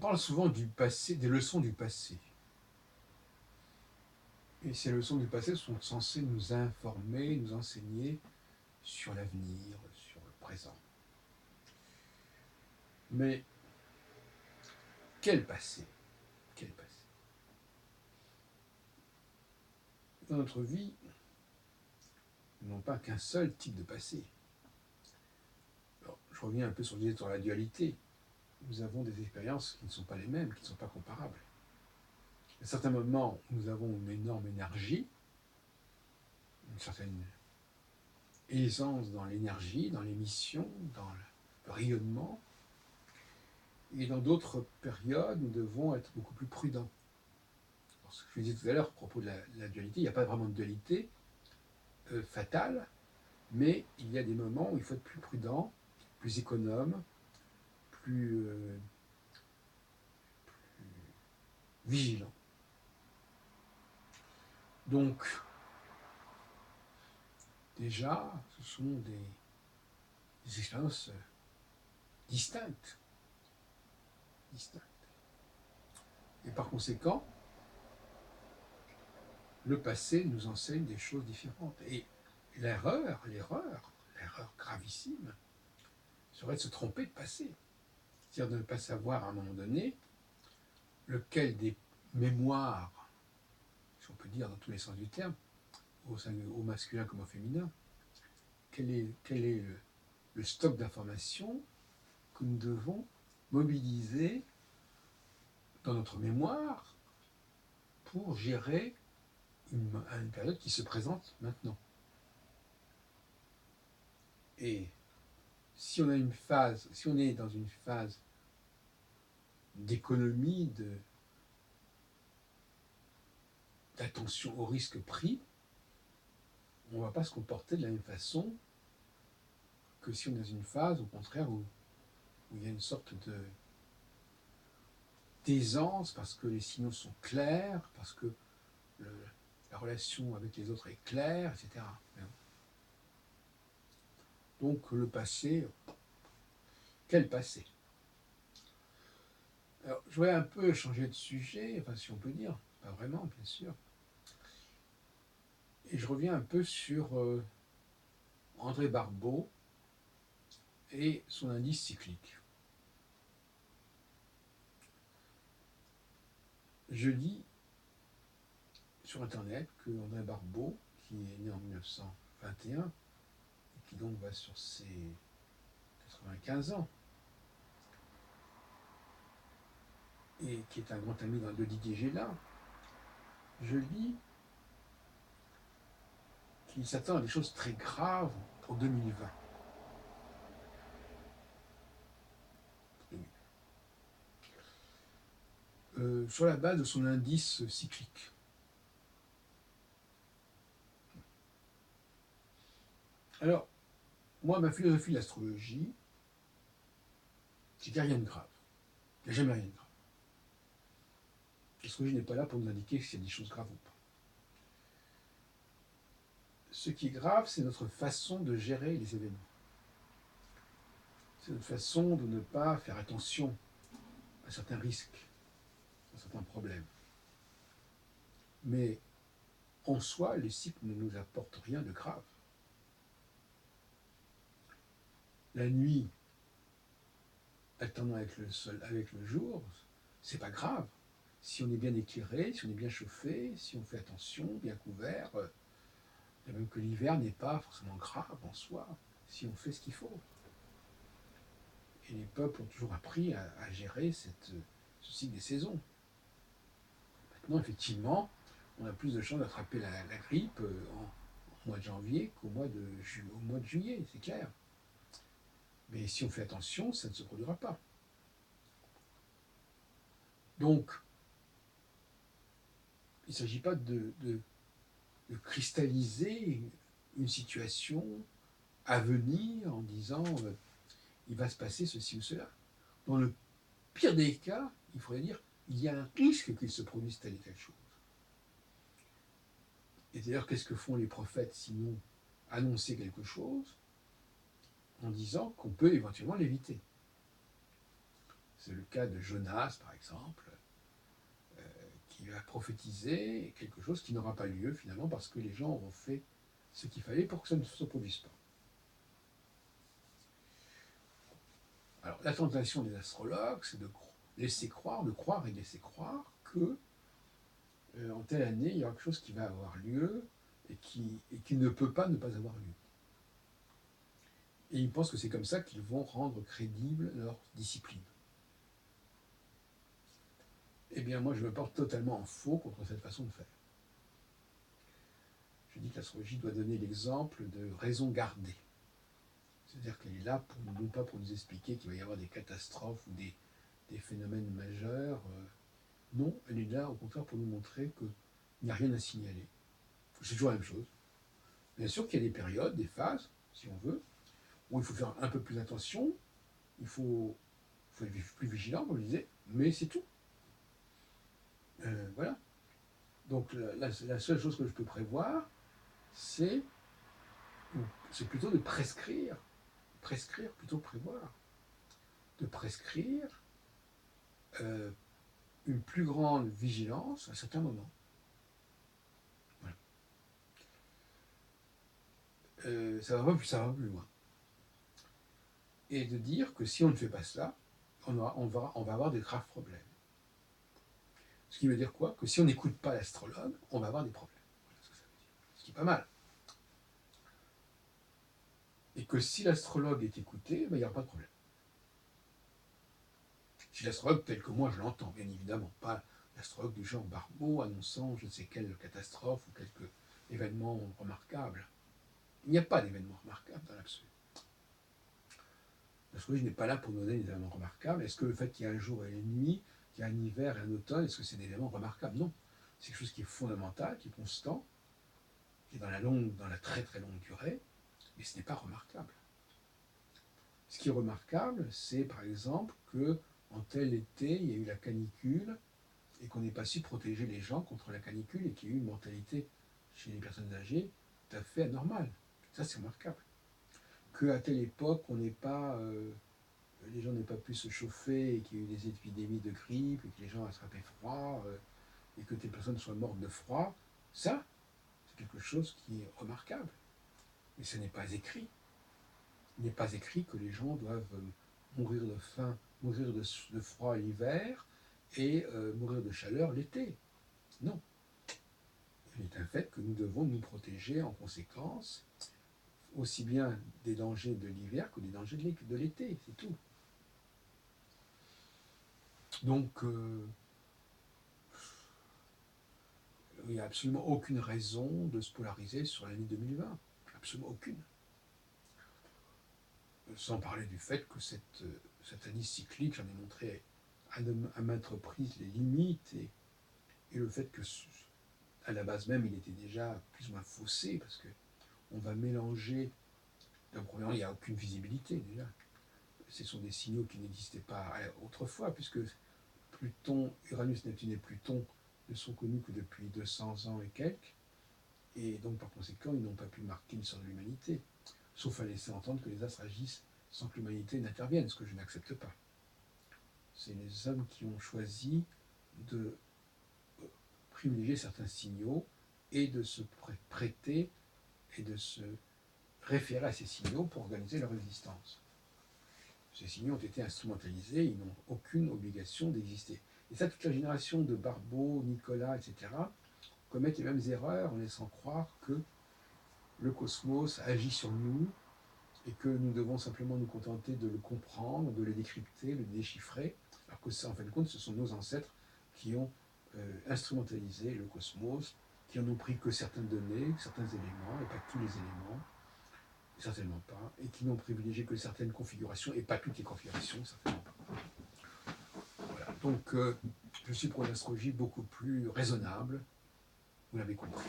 parle souvent du passé, des leçons du passé. Et ces leçons du passé sont censées nous informer, nous enseigner sur l'avenir, sur le présent. Mais quel passé? Quel passé? Dans notre vie, nous n'avons pas qu'un seul type de passé. Alors, je reviens un peu sur la dualité. Nous avons des expériences qui ne sont pas les mêmes, qui ne sont pas comparables. À certains moments, nous avons une énorme énergie, une certaine aisance dans l'énergie, dans l'émission, dans le rayonnement. Et dans d'autres périodes, nous devons être beaucoup plus prudents. Alors, ce que je disais tout à l'heure à propos de la dualité, il n'y a pas vraiment de dualité fatale, mais il y a des moments où il faut être plus prudent, plus économe, plus vigilant. Donc, déjà, ce sont des expériences distinctes. Et par conséquent, le passé nous enseigne des choses différentes. Et l'erreur gravissime, serait de se tromper de passé. C'est-à-dire de ne pas savoir à un moment donné lequel des mémoires, si on peut dire dans tous les sens du terme, au masculin comme au féminin, quel est le stock d'informations que nous devons mobiliser dans notre mémoire pour gérer une période qui se présente maintenant. Et si on est dans une phase d'économie, d'attention au risque pris, on ne va pas se comporter de la même façon que si on est dans une phase, au contraire, où il y a une sorte d'aisance, parce que les signaux sont clairs, parce que la relation avec les autres est claire, etc. Donc le passé, quel passé? Alors, je voudrais un peu changer de sujet, enfin si on peut dire, pas vraiment, bien sûr. Et je reviens un peu sur André Barbeau et son indice cyclique. Je lis sur Internet que André Barbeau, qui est né en 1921, et qui donc va sur ses 95 ans, et qui est un grand ami de Didier Gélin, je lis qu'il s'attend à des choses très graves pour 2020. Sur la base de son indice cyclique. Alors, moi, ma philosophie de l'astrologie, c'est qu'il n'y a rien de grave. Il n'y a jamais rien de grave. L'astrologie n'est pas là pour nous indiquer s'il y a des choses graves ou pas. Ce qui est grave, c'est notre façon de gérer les événements. C'est notre façon de ne pas faire attention à certains risques, à certains problèmes. Mais en soi, les cycles ne nous apportent rien de grave. La nuit, alternant avec le jour, c'est pas grave. Si on est bien éclairé, si on est bien chauffé, si on fait attention, bien couvert, même que l'hiver n'est pas forcément grave en soi, si on fait ce qu'il faut. Et les peuples ont toujours appris à gérer ce cycle des saisons. Maintenant, effectivement, on a plus de chances d'attraper la grippe en mois de janvier qu'au mois de juillet, c'est clair. Mais si on fait attention, ça ne se produira pas. Donc, il ne s'agit pas de cristalliser une situation à venir en disant il va se passer ceci ou cela. Dans le pire des cas, il faudrait dire il y a un risque qu'il se produise telle et telle chose. Et d'ailleurs, qu'est-ce que font les prophètes sinon annoncer quelque chose en disant qu'on peut éventuellement l'éviter? C'est le cas de Jonas, par exemple, qui va prophétiser quelque chose qui n'aura pas lieu finalement parce que les gens auront fait ce qu'il fallait pour que ça ne se produise pas. Alors, la tentation des astrologues, c'est de laisser croire, de croire et de laisser croire que en telle année, il y aura quelque chose qui va avoir lieu et qui ne peut pas ne pas avoir lieu. Et ils pensent que c'est comme ça qu'ils vont rendre crédible leur discipline. Eh bien, moi, je me porte totalement en faux contre cette façon de faire. Je dis que l'astrologie doit donner l'exemple de raison gardée. C'est-à-dire qu'elle est là, non pas pour nous expliquer qu'il va y avoir des catastrophes ou des phénomènes majeurs. Non, elle est là, au contraire, pour nous montrer qu'il n'y a rien à signaler. C'est toujours la même chose. Bien sûr qu'il y a des périodes, des phases, si on veut, où il faut faire un peu plus attention, il faut être plus vigilant, comme je disais, mais c'est tout. Voilà. Donc la seule chose que je peux prévoir, c'est plutôt de prescrire plutôt que prévoir, de prescrire une plus grande vigilance à certains moments. Voilà. Ça va plus loin. Et de dire que si on ne fait pas cela, on va avoir des graves problèmes. Ce qui veut dire quoi? Que si on n'écoute pas l'astrologue, on va avoir des problèmes. Voilà ce que ça veut dire. Ce qui est pas mal. Et que si l'astrologue est écouté, ben, il n'y aura pas de problème. Si l'astrologue tel que moi je l'entends, bien évidemment, pas l'astrologue du genre Barbeau annonçant je ne sais quelle catastrophe ou quelque événement remarquable. Il n'y a pas d'événement remarquable dans l'absolu. L'astrologie n'est pas là pour nous donner des événements remarquables. Est-ce que le fait qu'il y ait un jour et une nuit, qu'il y a un hiver et un automne, est-ce que c'est des événements remarquables? Non. C'est quelque chose qui est fondamental, qui est constant, qui est dans la très très longue durée, mais ce n'est pas remarquable. Ce qui est remarquable, c'est par exemple que en tel été, il y a eu la canicule et qu'on n'ait pas su protéger les gens contre la canicule et qu'il y ait eu une mortalité chez les personnes âgées tout à fait anormale. Ça, c'est remarquable. Qu'à telle époque, les gens n'aient pas pu se chauffer et qu'il y ait eu des épidémies de grippe et que les gens attrapaient froid et que des personnes soient mortes de froid, ça, c'est quelque chose qui est remarquable. Mais ce n'est pas écrit. Il n'est pas écrit que les gens doivent mourir de faim, mourir de froid l'hiver et mourir de chaleur l'été. Non. Il est un fait que nous devons nous protéger en conséquence, aussi bien des dangers de l'hiver que des dangers de l'été, c'est tout. Donc, il n'y a absolument aucune raison de se polariser sur l'année 2020. Absolument aucune. Sans parler du fait que cette année cyclique, j'en ai montré à maintes reprises les limites et le fait que, à la base même, il était déjà plus ou moins faussé, parce qu'on va mélanger. Donc, premièrement, il n'y a aucune visibilité déjà. Ce sont des signaux qui n'existaient pas autrefois, puisque Pluton, Uranus, Neptune et Pluton ne sont connus que depuis 200 ans et quelques, et donc par conséquent, ils n'ont pas pu marquer l'histoire de l'humanité, sauf à laisser entendre que les astres agissent sans que l'humanité n'intervienne, ce que je n'accepte pas. C'est les hommes qui ont choisi de privilégier certains signaux et de se prêter et de se référer à ces signaux pour organiser leur existence. Ces signaux ont été instrumentalisés, ils n'ont aucune obligation d'exister. Et ça, toute la génération de Barbeau, Nicolas, etc., commettent les mêmes erreurs en laissant croire que le cosmos agit sur nous et que nous devons simplement nous contenter de le comprendre, de le décrypter, de le déchiffrer, alors que ça, en fin de compte, ce sont nos ancêtres qui ont instrumentalisé le cosmos, qui en ont pris que certaines données, certains éléments, et pas tous les éléments, certainement pas, et qui n'ont privilégié que certaines configurations, et pas toutes les configurations, certainement pas. Voilà. Donc, je suis pour une astrologie beaucoup plus raisonnable, vous l'avez compris.